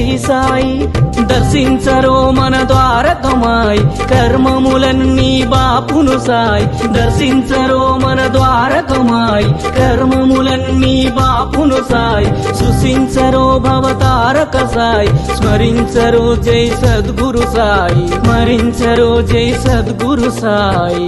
శ్రీ సాయి దర్శించరో మన ద్వారకమాయి కర్మములన్నీ బాపును సాయి దర్శించరో మన ద్వారకమాయి కర్మములన్నీ బాపును సాయి సుశించరో భవతారక సాయి స్మరించరో జై సద్గురు సాయి స్మరించరో జై సద్గురు సాయి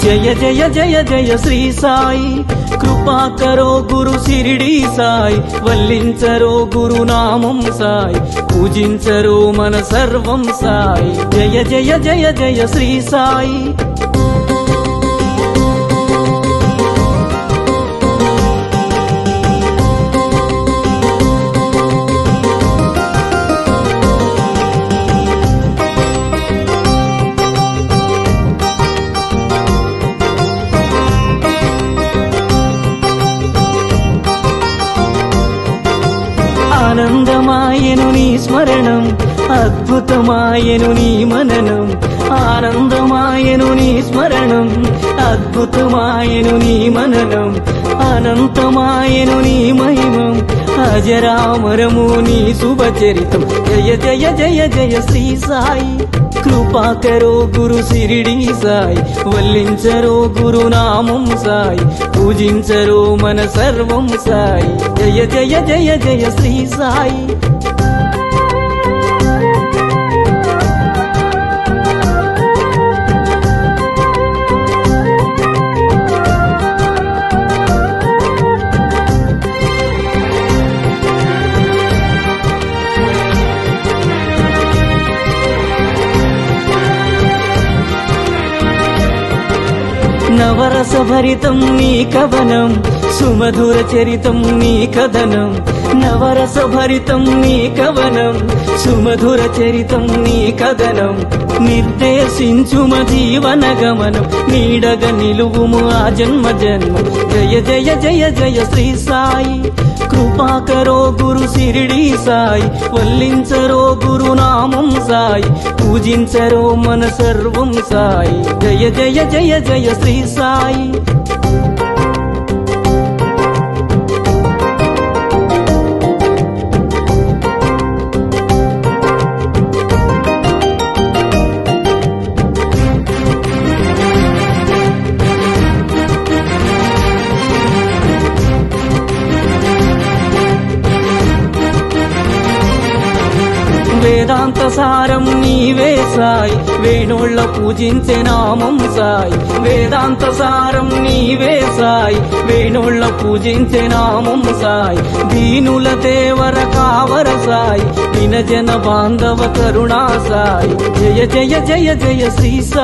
जय जय जय जय श्री साई कृपा करो गुरु शिरडी साई वल्लिंचरो गुरु नामं साई पूजिंचरो मन सर्वं साई जय जय जय जय श्री साई ఆనందమాయను నీ స్మరణం అద్భుతమాయను నీ మననం ఆనందమాయను నీ స్మరణం అద్భుతమాయను నీ మననం అనంతమాయను నీ మహిమం అజరామరము నీ శుభచరితం జయ జయ జయ జయ శ్రీ సాయి कृपा करो गुरु शिरडी साई वल्लिंचरो गुरु नामं साई पूजिंचरो मन सर्वं साई जय जय जय जय श्री साई नवरस भरितं नी कवनं सुमधुर चरितं नी कदनं नवरस भरितं नी कवनं सुमधुर चरितं नी कदनं निर्देशिंचुम जीवन गमनं नीडग निलुवुमु आ जन्म जन्म जय जय जय जय श्री साई कृपा करो गुरु शिरडी साई वल्लिंचरो गुरु नामं साई पूजिंचरो मन सर्वं साई जय जय जय जय श्री साई వేదాంత సారం నీవే సాయి వేణోళ్ళ పూజించే నామం సాయి వేదాంత సారం నీవే సాయి వేణోళ్ళ పూజించే నామం సాయి దీనుల దేవర కావర సాయి దినజన బాంధవ కరుణా సాయి జయ జయ జయ జయ శ్రీ సాయి